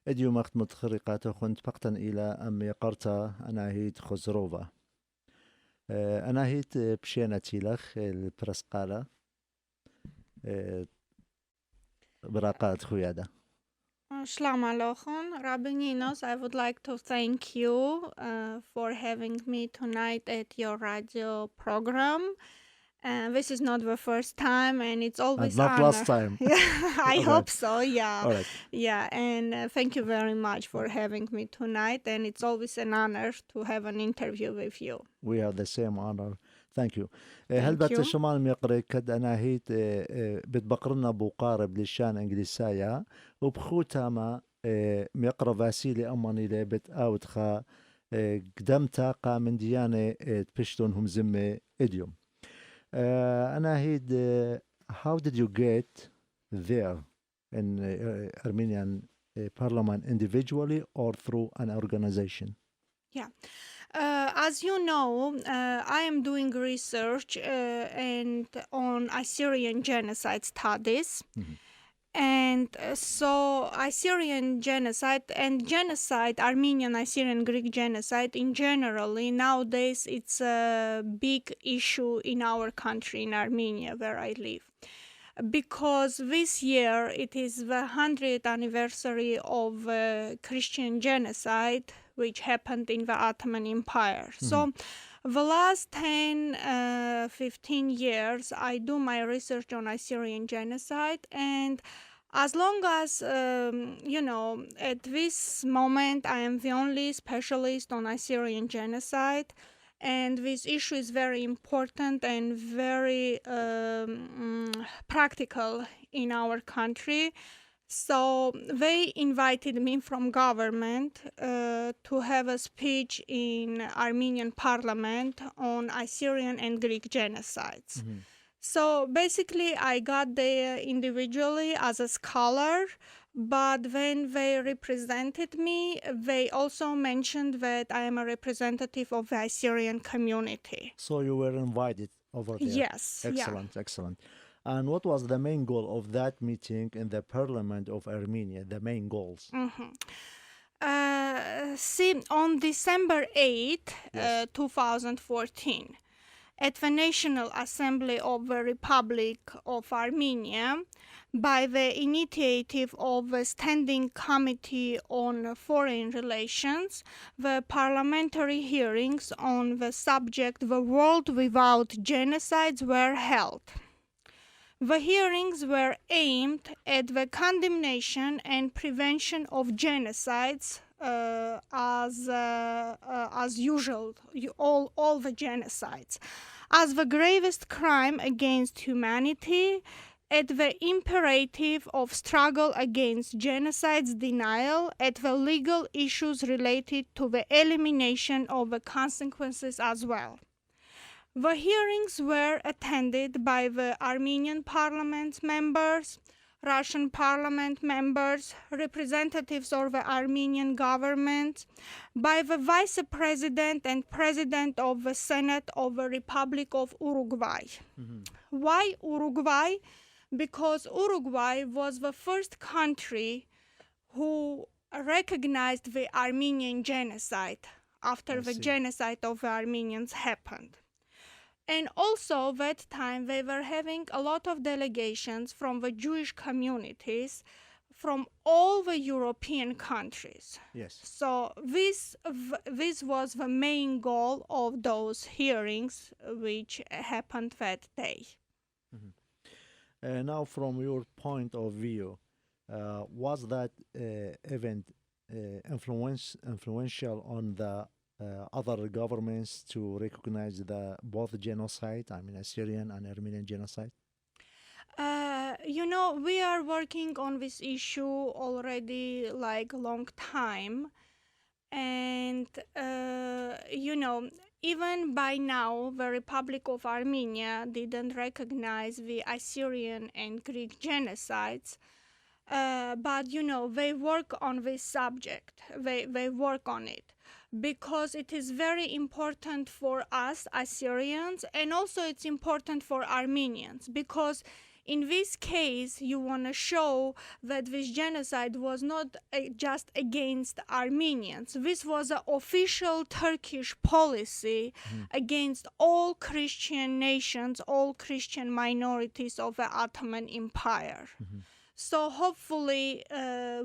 اديو مقت متخرقات خنت بقتا إلى أم يقرتا أناهيت خزروفا أناهيت بشينا تيلخ البرسقالة براقات خويادا. Shalom Aleichem, Rabbi Ninus. I would like to thank you for having me tonight at your radio program. This is not the first time, and it's always And not honor. last time. I Okay. hope so. Yeah, All right. yeah, and thank you very much for having me tonight. And it's always an honor to have an interview with you. We have the same honor. Thank you. Thank هل بات you. شمال ميقري كد أناهيت بتبقرنا بوقارب للشان إنجليسايا وبخوتا ما ميقرا فاسيلي أماني لبت أوتخا قدمتا قا من ديانة تبشتون هم زمة إديوم. أناهيت how did you get there in Armenian parliament individually or through an organization? Yeah. As you know, I am doing research and on Assyrian genocide studies. Mhm. And so Assyrian genocide and genocide, Armenian, Assyrian, Greek genocide in generally, nowadays it's a big issue in our country, in Armenia, where I live. Because this year it is the 100th anniversary of Christian genocide, which happened in the Ottoman Empire. So the last 10-15 years, I do my research on Assyrian genocide, and as long as, at this moment, I am the only specialist on Assyrian genocide, and this issue is very important and very practical in our country. So they invited me from government to have a speech in Armenian parliament on Assyrian and Greek genocides. So basically I got there individually as a scholar, but when they represented me, they also mentioned that I am a representative of the Assyrian community. So you were invited over there. Yes. Excellent, excellent. And what was the main goal of that meeting in the Parliament of Armenia? The main goals? See, on December 8th, Yes. 2014, at the National Assembly of the Republic of Armenia, by the initiative of the Standing Committee on Foreign Relations, the parliamentary hearings on the subject "The World Without Genocides" were held. The hearings were aimed at the condemnation and prevention of genocides, as usual, all the genocides, as the gravest crime against humanity, at the imperative of struggle against genocide's denial, at the legal issues related to the elimination of the consequences as well. The hearings were attended by the Armenian parliament members, Russian parliament members, representatives of the Armenian government, by the vice president and president of the Senate of the Republic of Uruguay. Why Uruguay? Because Uruguay was the first country who recognized the Armenian genocide after the genocide of the Armenians happened. And also that time they were having a lot of delegations from the Jewish communities from all the European countries. Yes. So this was the main goal of those hearings which happened that day. Now, from your point of view, was that event influential on the other governments to recognize both genocide, I mean Assyrian and Armenian genocide? We are working on this issue already like a long time. And, even by now, the Republic of Armenia didn't recognize the Assyrian and Greek genocides. But, they work on this subject. They work on it because it is very important for us Assyrians, and also it's important for Armenians, because In this case, you want to show that this genocide was not just against Armenians. This was an official Turkish policy against all Christian nations, all Christian minorities of the Ottoman Empire. So hopefully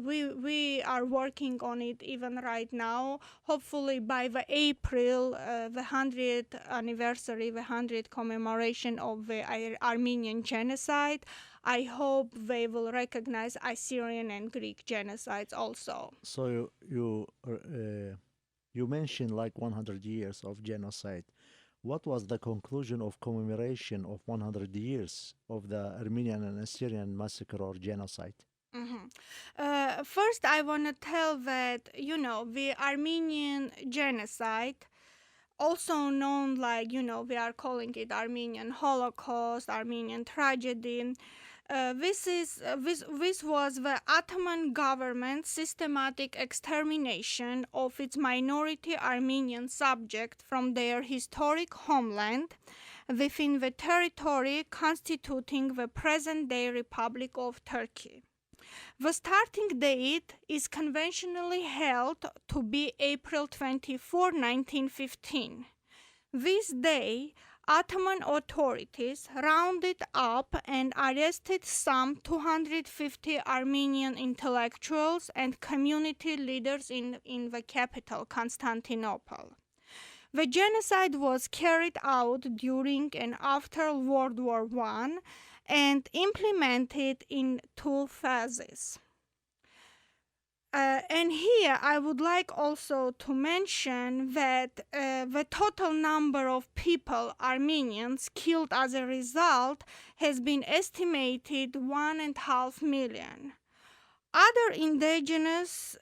we are working on it even right now. Hopefully by the April, the 100th anniversary, the 100th commemoration of the Armenian Genocide, I hope they will recognize Assyrian and Greek genocides also. So you mentioned like 100 years of genocide. What was the conclusion of commemoration of 100 years of the Armenian and Assyrian massacre or genocide? First, I want to tell that, the Armenian Genocide, also known like, we are calling it Armenian Holocaust, Armenian tragedy. This was the Ottoman government's systematic extermination of its minority Armenian subject from their historic homeland within the territory constituting the present-day Republic of Turkey. The starting date is conventionally held to be April 24, 1915. This day, Ottoman authorities rounded up and arrested some 250 Armenian intellectuals and community leaders in the capital, Constantinople. The genocide was carried out during and after World War I and implemented in 2 phases. And here I would like also to mention that the total number of people, Armenians, killed as a result has been estimated 1.5 million. Other indigenous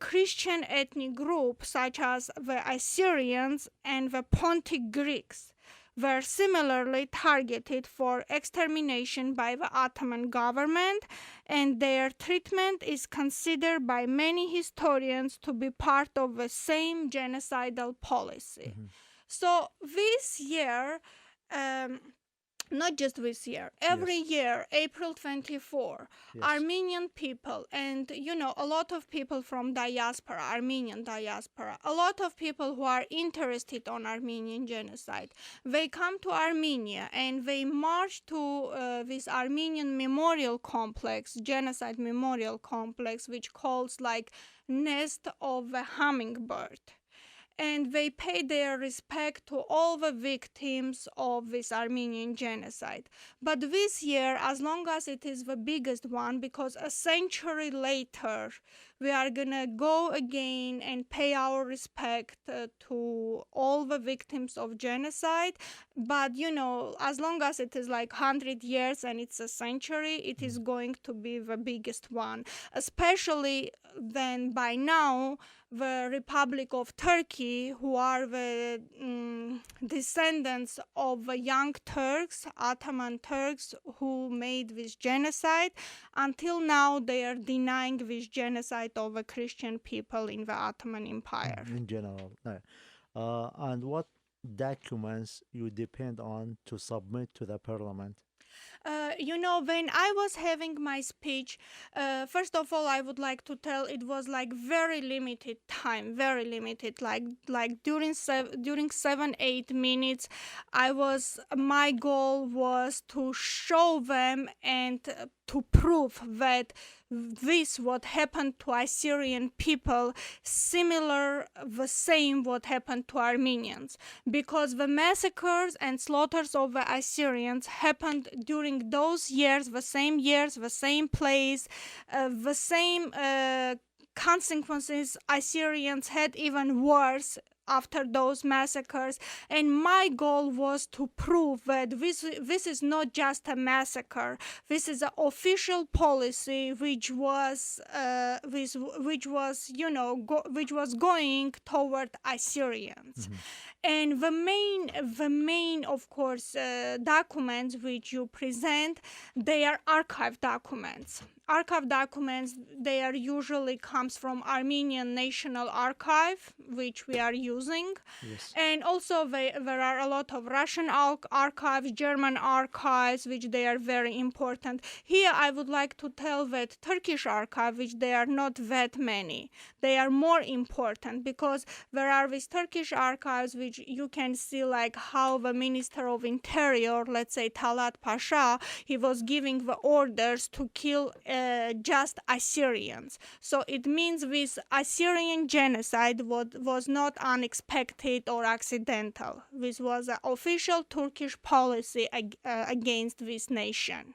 Christian ethnic groups, such as the Assyrians and the Pontic Greeks, were similarly targeted for extermination by the Ottoman government, and their treatment is considered by many historians to be part of the same genocidal policy. So this year, not just this year, every year, April 24, Armenian people and, a lot of people from diaspora, Armenian diaspora, a lot of people who are interested on Armenian genocide, they come to Armenia and they march to this Armenian memorial complex, genocide memorial complex, which calls like Nest of a Hummingbird. And they pay their respect to all the victims of this Armenian genocide. But this year, as long as it is the biggest one, because a century later, we are gonna go again and pay our respect to all the victims of genocide. But, as long as it is like 100 years and it's a century, it is going to be the biggest one. Especially then by now, the Republic of Turkey, who are the descendants of the young Turks, Ottoman Turks, who made this genocide, until now they are denying this genocide of the Christian people in the Ottoman Empire. In general. And what documents you depend on to submit to the parliament? When I was having my speech, first of all, I would like to tell it was like very limited time, very limited. Like during 7-8 minutes, my goal was to show them and to prove that this what happened to Assyrian people similar the same what happened to Armenians, because the massacres and slaughters of the Assyrians happened during those years, the same place, the same consequences. Assyrians had even worse after those massacres, and my goal was to prove that this is not just a massacre. This is an official policy which was going toward Assyrians. And the main of course documents which you present, they are archive documents. archive documents, they are usually comes from Armenian National Archive, which we are using. Yes. And also there are a lot of Russian archives, German archives, which they are very important. Here I would like to tell that Turkish archive, which they are not that many. They are more important because there are these Turkish archives which you can see like how the Minister of Interior, let's say Talat Pasha, he was giving the orders to kill just Assyrians. So it means this Assyrian genocide was not unexpected or accidental. This was an official Turkish policy against this nation.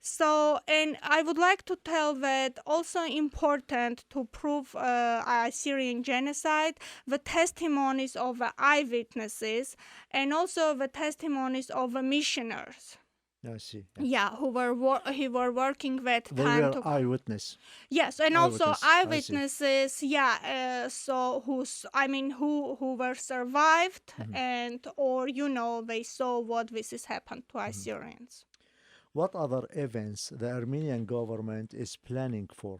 So, and I would like to tell that also important to prove Assyrian genocide, the testimonies of the eyewitnesses and also the testimonies of the missioners. I see. Yeah, who were working that They time were eyewitness. Yes, and also Eyewitness, I see. eyewitnesses. Yeah, so who were survived and or they saw what this has happened to Assyrians. What other events the Armenian government is planning for?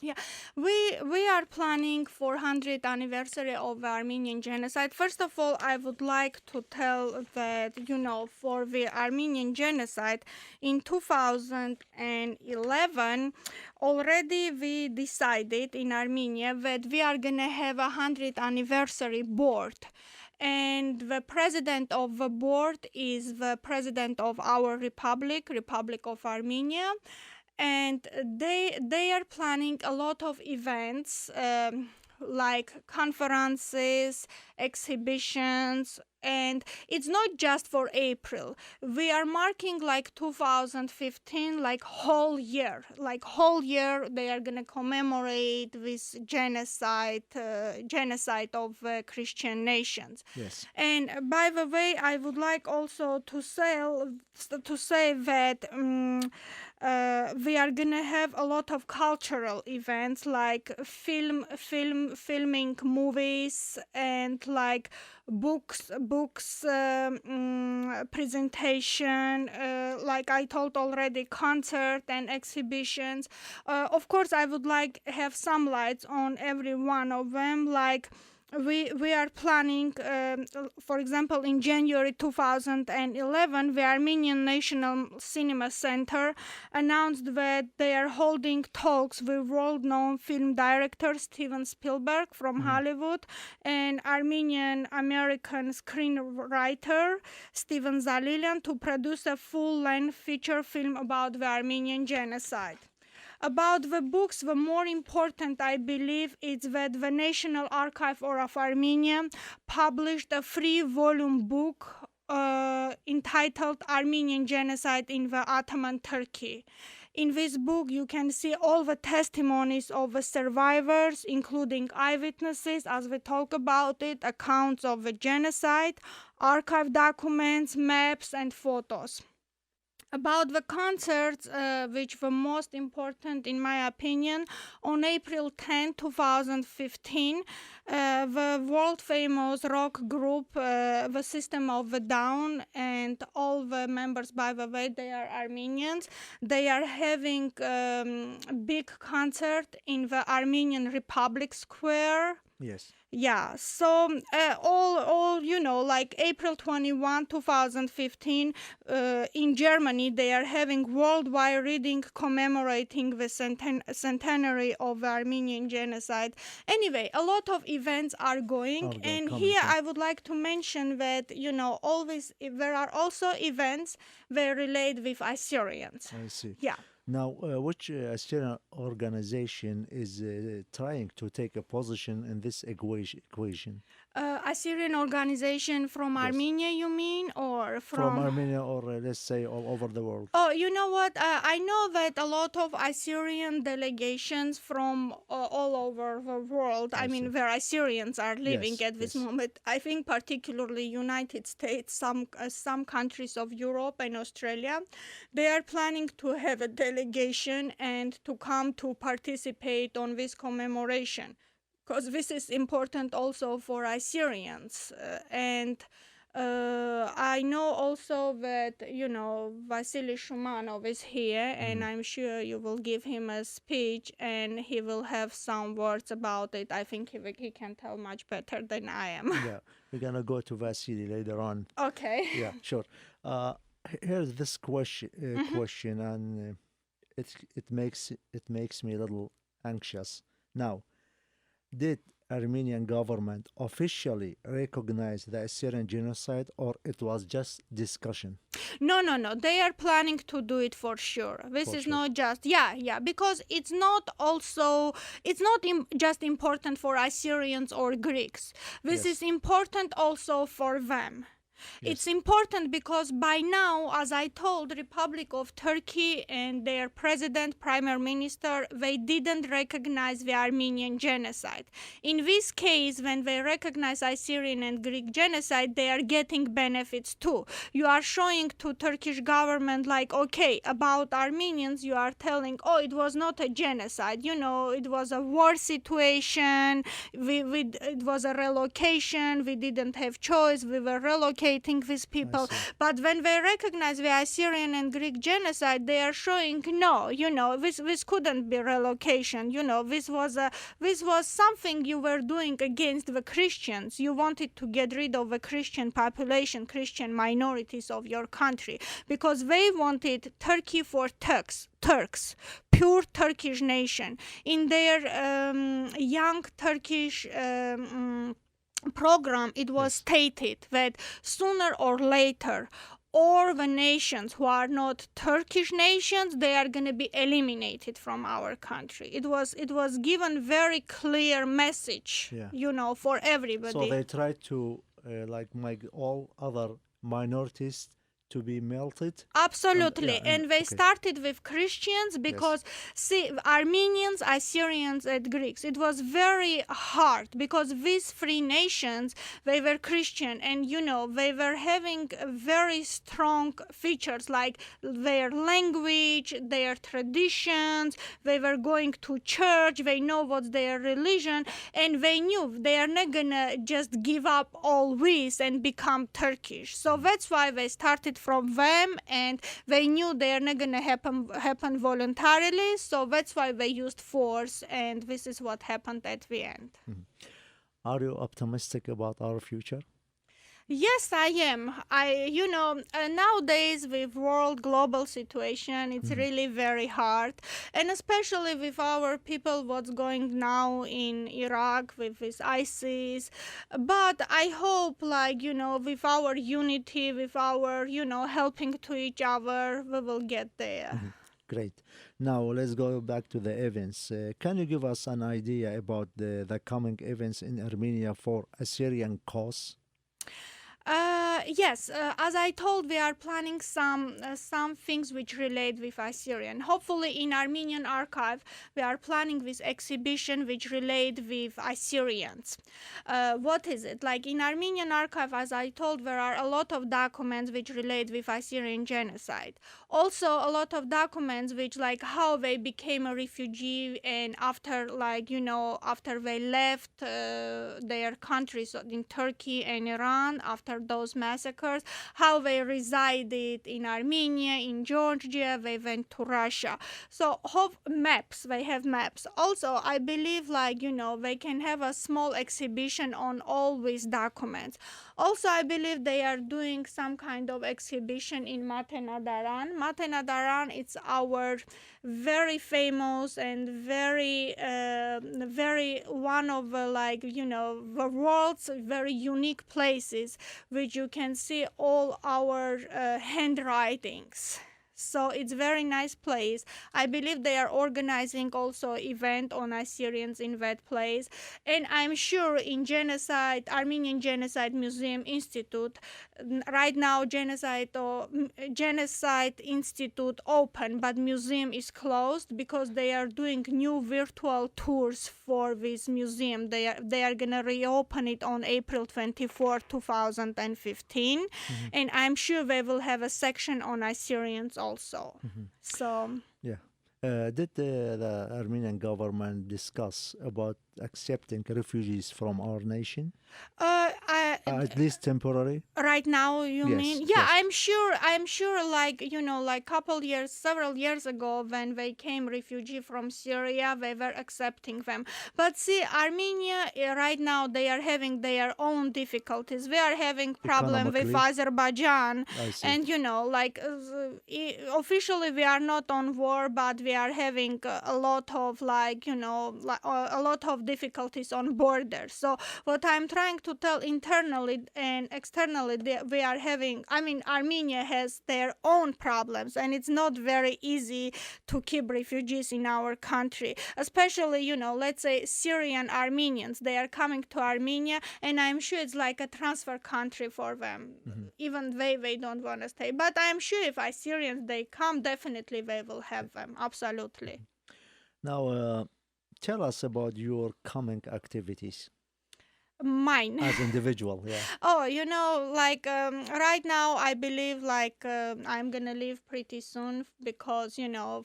Yeah, we are planning 400th anniversary of the Armenian genocide. First of all, I would like to tell that, for the Armenian genocide in 2011, already we decided in Armenia that we are going to have a 100th anniversary board. And the president of the board is the president of our Republic of Armenia. And they are planning a lot of events like conferences, exhibitions, and it's not just for April. We are marking like 2015, like whole year they are going to commemorate this genocide of Christian nations. Yes. And by the way, I would like also to say that we are gonna have a lot of cultural events like filming movies and like books presentation, like I told already, concert and exhibitions. Of course, I would like have some lights on every one of them, like we are planning, for example, in January 2011, the Armenian National Cinema Center announced that they are holding talks with world-known film director Steven Spielberg from Hollywood and Armenian-American screenwriter Steven Zalilian to produce a full-length feature film about the Armenian genocide. About the books, the more important, I believe, is that the National Archive of Armenia published a 3-volume book entitled Armenian Genocide in the Ottoman Turkey. In this book, you can see all the testimonies of the survivors, including eyewitnesses, as we talk about it, accounts of the genocide, archive documents, maps, and photos. About the concerts, which were most important in my opinion, on April 10, 2015, the world-famous rock group, the System of a Down, and all the members, by the way, they are Armenians, they are having a big concert in the Armenian Republic Square. Yes. Yeah, so all like April 21, 2015, in Germany, they are having worldwide reading commemorating the centenary of the Armenian genocide. Anyway, a lot of events are going, and here I would like to mention that, always there are also events that relate with Assyrians. I see. Yeah. Now, which Assyrian organization is trying to take a position in this equation? Assyrian organization from Armenia, you mean, or From Armenia, or let's say all over the world? Oh, you know what? I know that a lot of Assyrian delegations from all over the world, I mean, where Assyrians are living at this moment, I think particularly United States, some countries of Europe and Australia, they are planning to have a delegation and to come to participate on this commemoration, because this is important also for Assyrians. And I know also that, Vasily Shumanov is here, and I'm sure you will give him a speech and he will have some words about it. I think he can tell much better than I am. Yeah, we're gonna go to Vasily later on. Okay. Yeah, sure. Uh, Here's this question, and it makes me a little anxious. Now, did Armenian government officially recognize the Assyrian genocide, or it was just discussion? No, no, no. They are planning to do it for sure. This For is sure. not just, yeah, because it's not just important for Assyrians or Greeks. This Yes. is important also for them. It's Yes. important because by now, as I told, Republic of Turkey and their president, prime minister, they didn't recognize the Armenian genocide. In this case, when they recognize Assyrian and Greek genocide, they are getting benefits too. You are showing to Turkish government like, okay, about Armenians, you are telling, oh, it was not a genocide. It was a war situation. It was a relocation. We didn't have choice. We were relocating these people. see. But when they recognize the Assyrian and Greek genocide, they are showing no, this couldn't be relocation. This was something you were doing against the Christians. You wanted to get rid of the Christian population, Christian minorities of your country, because they wanted Turkey for Turks, pure Turkish nation. In their young Turkish program, it was stated that sooner or later, all the nations who are not Turkish nations, they are going to be eliminated from our country. It was given very clear message, for everybody. So they tried to make all other minorities to be melted. Absolutely. And They okay. started with Christians because, see, Armenians, Assyrians, and Greeks, it was very hard because these three nations, they were Christian and, they were having very strong features like their language, their traditions, they were going to church, they know what's their religion, and they knew they are not gonna just give up all this and become Turkish. So that's why they started from them, and they knew they're not gonna happen voluntarily, so that's why they used force, and this is what happened at the end. Are you optimistic about our future? Yes, I am. Nowadays with world global situation, it's really very hard, and especially with our people, what's going now in Iraq with this ISIS. But I hope, with our unity, with our, helping to each other, we will get there. Great. Now let's go back to the events. Can you give us an idea about the coming events in Armenia for Assyrian cause? Yes, as I told, we are planning some things which relate with Assyrian. Hopefully, in Armenian archive, we are planning this exhibition which relate with Assyrians. What is it? Like in Armenian archive, as I told, there are a lot of documents which relate with Assyrian genocide. Also, a lot of documents which like how they became a refugee and after they left their countries in Turkey and Iran after those massacres, how they resided in Armenia, in Georgia, they went to Russia. So they have maps. Also, I believe they can have a small exhibition on all these documents. Also, I believe they are doing some kind of exhibition in Matenadaran. Matenadaran, it's our very famous and very one of the world's very unique places which you can see all our handwritings. So it's very nice place. I believe they are organizing also event on Assyrians in that place. And I'm sure in Armenian Genocide Museum Institute, right now Genocide Institute open, but museum is closed because they are doing new virtual tours for this museum. They are gonna reopen it on April 24, 2015, and I'm sure they will have a section on Assyrians also. So Yeah. Did the Armenian government discuss about accepting refugees from our nation? At least temporary? Right now, you Yes, mean? Yeah, yes. I'm sure, like, like several years ago, when they came refugee from Syria, they were accepting them. But see, Armenia, right now, they are having their own difficulties. They are having problem with Economically, Azerbaijan. I see. And, like, officially, we are not on war, but we are having a lot of, like, a lot of difficulties on borders. So what I'm trying to tell internally and externally, we are having, I mean, Armenia has their own problems, and it's not very easy to keep refugees in our country, especially, let's say Syrian Armenians. They are coming to Armenia, and I'm sure it's like a transfer country for them. Even they don't want to stay. But I'm sure if Assyrians, they come, definitely they will have them. Absolutely. Now, tell us about your coming activities Mine. as individual. Yeah. Oh, like right now, I believe like I'm gonna leave pretty soon because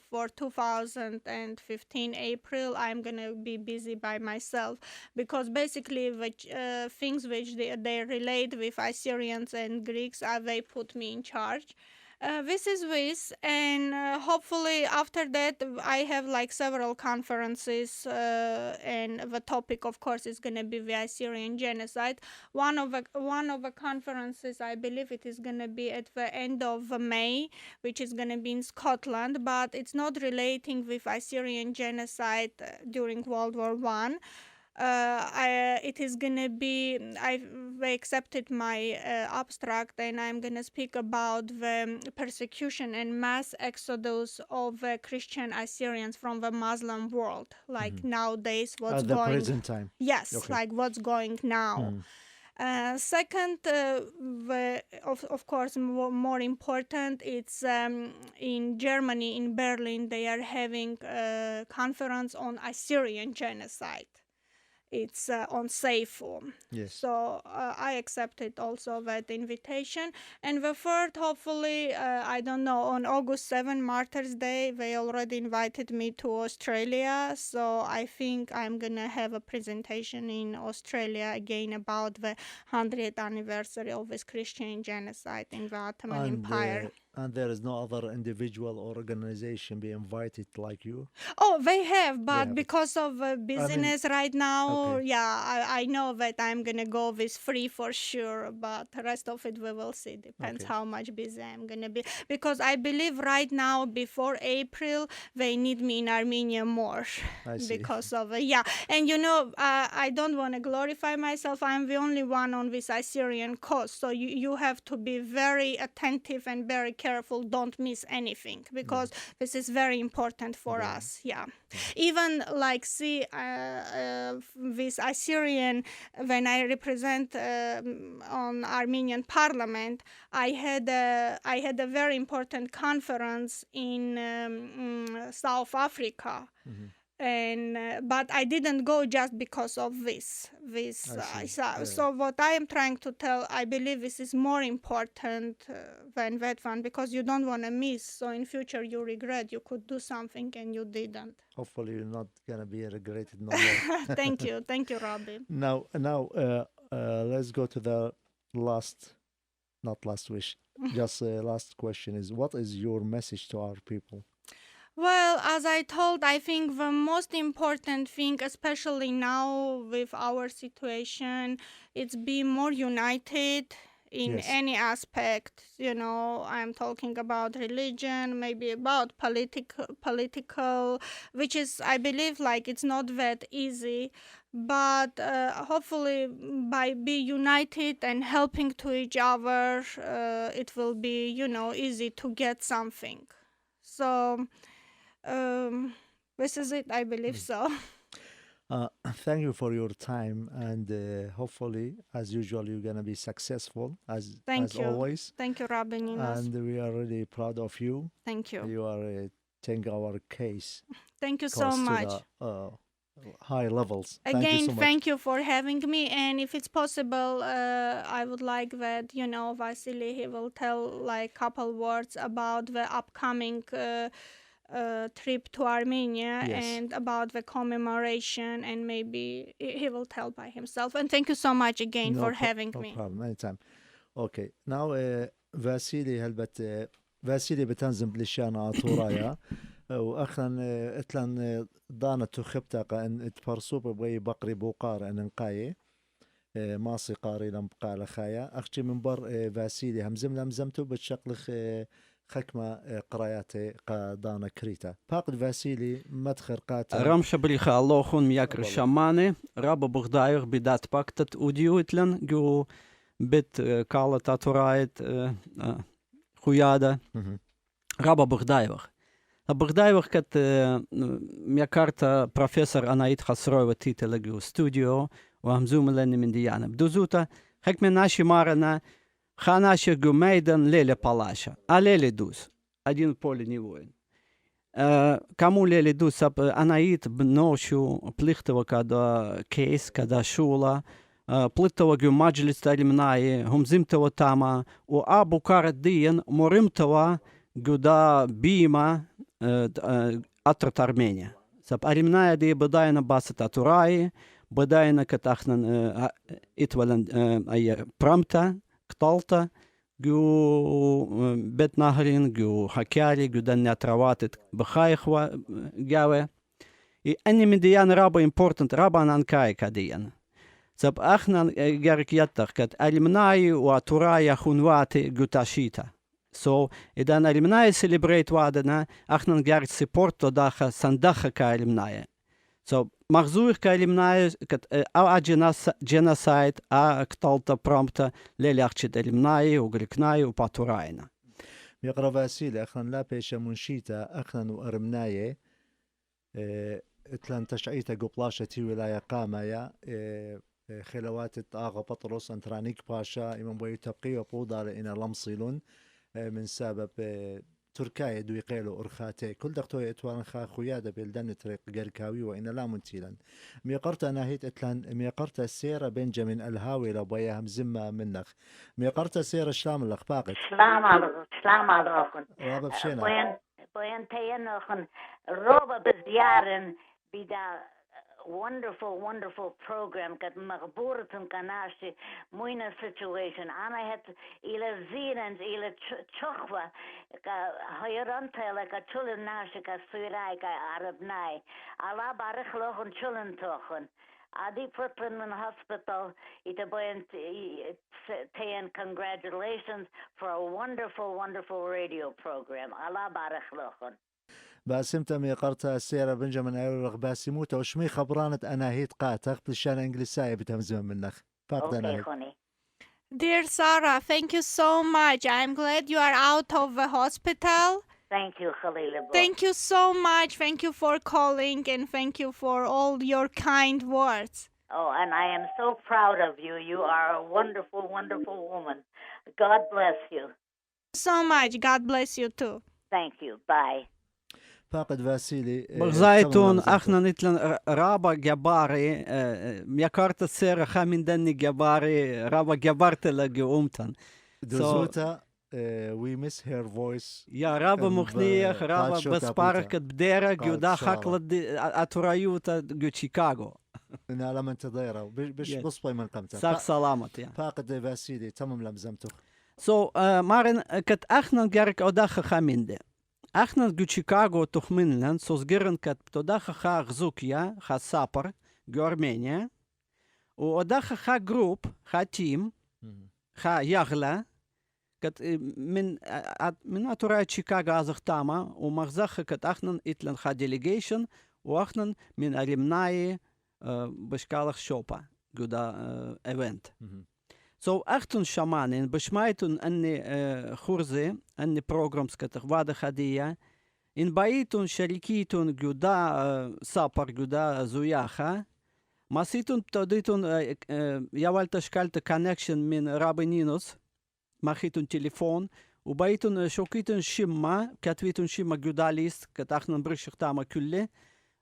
for 2015 April I'm gonna be busy by myself because basically which things which they relate with Assyrians and Greeks, they put me in charge. This is this, and hopefully after that I have like several conferences, and the topic, of course, is gonna be the Assyrian Genocide. One of the conferences, I believe it is gonna be at the end of May, which is gonna be in Scotland, but it's not relating with Assyrian Genocide during World War One. It is gonna be, they accepted my abstract, and I'm gonna speak about the persecution and mass exodus of Christian Assyrians from the Muslim world, like nowadays what's At the going. present time. Yes, Okay. like what's going now. Second, of course, more important, it's in Germany, in Berlin, they are having a conference on Assyrian genocide. It's on SAFO. Yes. So I accepted also that invitation. And the third, hopefully, I don't know, on August 7, Martyrs Day, they already invited me to Australia. So I think I'm going to have a presentation in Australia again about the 100th anniversary of this Christian genocide in the Ottoman Empire. And there is no other individual or organization be invited like you? Oh, they have, but have it. because of business right now, okay. yeah, I know that I'm gonna go with free for sure, but the rest of it we will see. Depends Okay. how much busy I'm gonna be. Because I believe right now, before April, they need me in Armenia more. I see. Because of, yeah. And I don't want to glorify myself. I'm the only one on this Assyrian coast. So you have to be very attentive and very careful. Don't miss anything because this is very important for us. Yeah. Even like see this Assyrian, when I represent on Armenian parliament, I had a very important conference in South Africa. And but I didn't go just because of this. So what I am trying to tell, I believe this is more important than that one because you don't want to miss. So in future you regret you could do something and you didn't. Hopefully you're not gonna be regretted no more. Thank you, Robbie. Now, let's go to the not last wish, just last question is, what is your message to our people? Well, as I told, I think the most important thing, especially now with our situation, it's be more united in any aspect. I'm talking about religion, maybe about political, which is, I believe, like it's not that easy. But hopefully, by be united and helping to each other, it will be, easy to get something. So. This is it, I believe so. Thank you for your time, and hopefully, as usual, you're gonna be successful as always. Thank you, Robin. Ninus. And we are really proud of you. Thank you. You are taking our case. Thank you so much. To the, high levels. Again, thank you so much. Thank you for having me. And if it's possible, I would like that Vasily he will tell like couple words about the upcoming trip to Armenia Yes. and about the commemoration, and maybe he will tell by himself. And thank you so much again for having no me. problem, anytime. Okay, now Vasily هلبت Vasily بتنزم بلشانا تورايا واخرا اتلان دانت خبتاقا ان اتفرسوب بغي بقري بوقار ان انقاي ماسي قاري لم بقى على خايا اختي من بر فاسيلي همزم لمزمتو بتشقلخ خكمة قراياتي قادانا كريتا باقد فاسيلي مدخر قاتا رمش بريخا اللوخون مياكر شاماني رابا بغداير بدات باكتت اوديوتلن جو بيت كالا تاتورايت خويادا رابا بغداير بغداير كت مياكارتا بروفيسور أناهيت خسرويva تيتل جو ستوديو وهمزوم لني من ديانا بدوزوتا هيك من ناشي مارنا خاناشي جو ميدن ليلة بالاشا ليلة دوس один поле не воин. Кому лели дусап Анаит бношу плихтова когда кейс когда шула плитова гю маджлис талимнае хумзимтова тама у абу караддиен моримтова гуда бима атрат Армения. Сап аримная ди бадайна басат атураи бадайна катахнан итвалан ай прамта кталта جو بيت نهرين جو حكاري جو دنيا ترواتت بخايخوا جاوة أني من ديان رابا important رابا نانكاي كديان سب أخنا جارك يتخ كت ألمناي وترايا خنواتي جو تاشيتا so إذا ألمناي celebrate وادنا أخنا جارك support داخل صندخ كألمناي so مغزوير كألمناي كت أو genocide كتالتا برامتا ليليخشت ألمناي وغريكناي وباتوراينا ميقرا فاسيلي أخنا لا بيشا منشيتا أخنا وأرمناي اتلان تشعيتا قبلاشتي ولاية قامايا خلوات الطاقة بطرس أنترانيك باشا إمام بوي تبقي وبوضا لإنا لمصيلون من سبب تركيا دوي قيلو أرخاتي كل دكتور إتوان خا خويادة بلدان طريق قركاوي وإنا لا منتيلا ميقرت أناهيت إتلان ميقرت السيرة بنجامين الهاوي لبويا همزمة منخ ميقرت السيرة شلام اللخ باقت سلام عليكم رابا بشينا بوين تينوخن روبا بزيارن بدا wonderful program kat maghburatun kanashi muina situation ana het ila zinans ila chokhwa ka hayrantela ka chulen nashi ka surai ka arab nai ala barikh lochen chulen tochen adi Portland hospital ita boyant tayan congratulations for a wonderful radio program ala barikh lochen باسمتا ميقرتا السيرة بنجامين ايرغ باسموتا وشمي خبرانت أناهيت قاتخ بلشان انجليساية بتهمزم منخ فاقد أناهيت Dear Sarah, thank you so much. I'm glad you are out of the hospital. Thank you, Khalila. Thank you so much. Thank you for calling and thank you for all your kind words. Oh, and I am so proud of you. You are a wonderful woman. God bless you. So much. God bless you too. Thank you. Bye. فاقد فاسيلي بغزايتون اخنا نتلن رابا جباري ميكارت السيرة خامن دني جباري رابا جبارت لقي أمتن دوزوتا we miss her voice يا رابا مخنيخ رابا بسبارك بديرة جودا خاقلت اتورايوتا جو شيكاغو انا لما انتظيره بش بصبي من قمته ساق سلامت يا فاقد فاسيلي تمام لمزمته مارن كت اخنا جارك اوداخ خامن دي اخنا جو شيكاغو تخمنلن سوزجرن كت توداخ خا غزوكيا خا سابر جو ارمينيا وداخ خا جروب خا تيم خا يغلا كت من اتوراي شيكاغو ازختاما ومغزخ كت اخنا اتلن خا ديليجيشن واخنا من اليمناي بشكالخ شوبا جودا ايفنت So اختن شمانين بشمايتون اني خورزي اني بروجرامز كتغوادا خدية ان بايتون شريكيتون جودا سابر جودا زوياخا ماسيتون بتوديتون يوالتا شكالتا كونكشن من رابي نينوس ماخيتون تليفون وبايتون شوكيتون شما كاتويتون شما جودا ليست كتاخنا برشختاما كله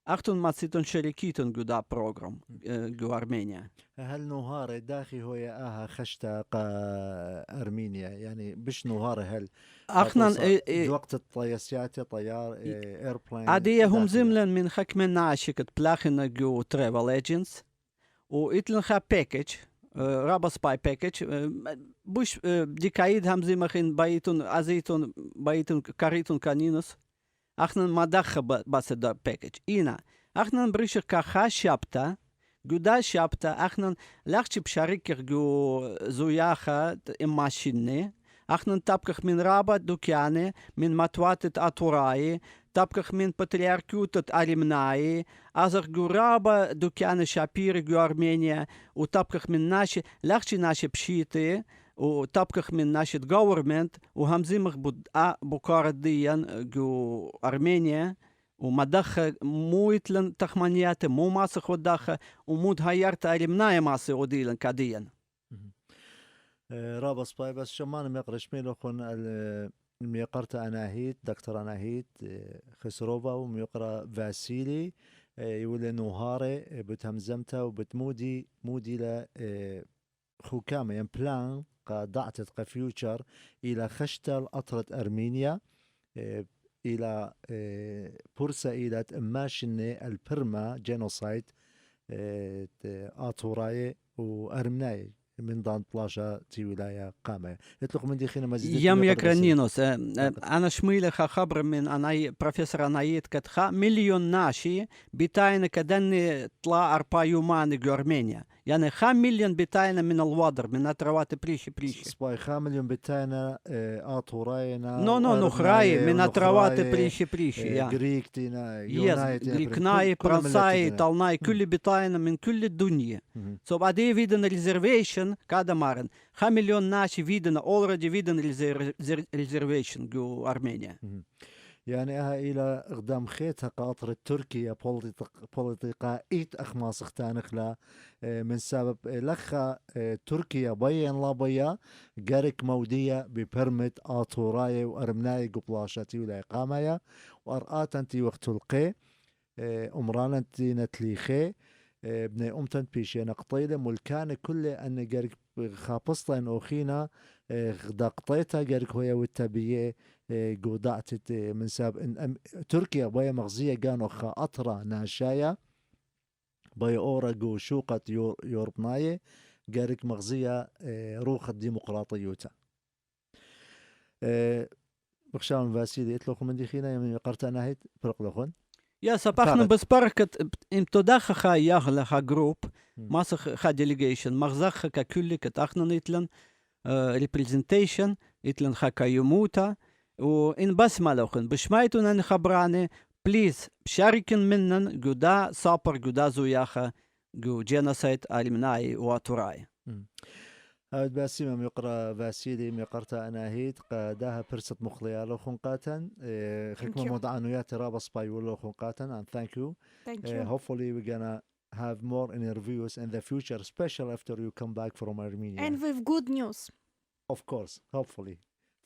أختن ماتسيتون شركيتون جودا بروجرام جو أرمينيا. هل نهار داخي هو آها خشتا أرمينيا يعني بش نهار هل أخنا وقت الطياسيات طيار ايربلين عادية هم زملن من خك من ناشكت بلاخنا جو ترافل ايجنتس وإتلن خا باكج رابا سباي باكج بوش ديكايد هم زمخين بايتون أزيتون بايتون كاريتون كانينوس أخنا ما دخل بس دا باكج إينا أخنا بريشر كخا شابتا جودا شابتا أخنا لاختي بشاركر جو زوياخا إماشيني أخنا تبكخ من رابا دوكياني من متواتت أطوراي تبكخ من بطريركيوتت أرمناي أزر جو رابا دوكياني شابير جو أرمينيا وتبكخ من ناشي لاختي ناشي بشيتي وتبكخ من ناشي government وهمزيمخ بوكارديان جو أرمينيا ومدخ مو يتلن تخمانيات مو ماسخ ودخ ومود هايرت أرمناي ماسي وديلن كاديان رابا سباي بس شمان ميقرش ميلوخون ميقرت أناهيت دكتور أناهيت خسروفا وميقرا فاسيلي يولي نوهاري بتهمزمتا وبتمودي لا خوكامة ين بلان ضعتت كفيوتشر إلى خشتل أطرة أرمينيا إلى بورسا إلى تأماشني البرما جينوسايد آتوراي وأرمناي من دان بلاشا تي ولاية قامة يطلق من دي خينا مزيد يم يكرنينوس أنا شميلة خبر من أنا بروفيسور أنايت كتخا مليون ناشي بتاين كدني طلع أربا يومان جو أرمينيا يعني 5 مليون بتاين من الوادر من أتروات بريشي سباي 5 مليون بتاين آتوراينا نو خراي من أتروات بريشي يعني غريكتينا غريكناي برانساي طالناي كل بتاين من كل الدنيا سو بعدين فيدن ريزرفيشن كادا مارن 5 مليون ناشي فيدن already فيدن ريزرفيشن جو أرمينيا يعني اها الى اقدام خيتها قاطر تركيا بوليتيقا ايت اخماس اختانخلا من سبب لخا تركيا بيان لا بيا قارك مودية ببرمت آتوراي وارمناي قبلاشاتي ولا اقامايا وارآت انتي وقت القي امران انتي نتليخي بني امتن بيشي نقطيلة ملكان كل ان قارك خابسطين اوخينا غدا قطيتها قارك هويا والتابية قودعت من ساب إن تركيا بيا مغزية كانوا خاطرة ناشايا بيا أورا جو شوقة يوربناية قارك مغزية روخ الديمقراطيوتا بخشان فاسيلي اتلوخو من ديخينا يمن قرت أناهيت برق لخون يا سبحنا بس بركة امتداخ خا ياغلا خا جروب ماسخ خا ديليجيشن مغزخ ككل كتاخنا نيتلن ريبريزنتيشن يتلن خا كيموتا وإن بس مالوخن بشمايتون أن خبراني بليز بشاركن منن جودا سابر جودا زوياخا جو جينوسايد أرمناي واتوراي هاد باسيما ميقرا فاسيلي ميقرتا أناهيت قاداها برست مخليا لوخن قاتن خكمة مدعنويات رابا سبايو لوخن قاتن and thank you hopefully we're gonna have more interviews in the future especially after you come back from Armenia and with good news of course hopefully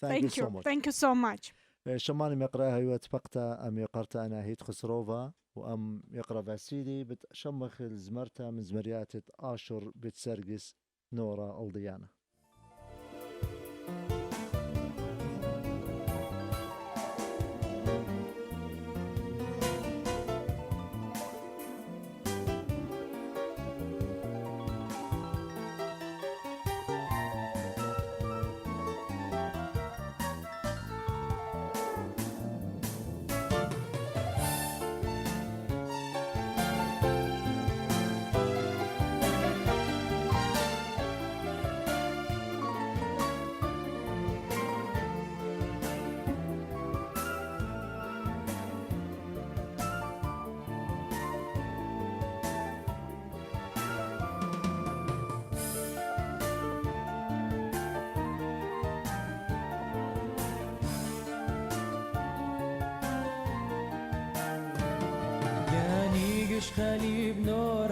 Thank you so much. Thank you so much. شماني مقرأها يوتبقتا أم يقرتا أناهيت خسروفا وأم يقرأ فاسيلي بتشمخ الزمرتا من زمريات آشر بتسرقس نورا الضيانة. خالي بنور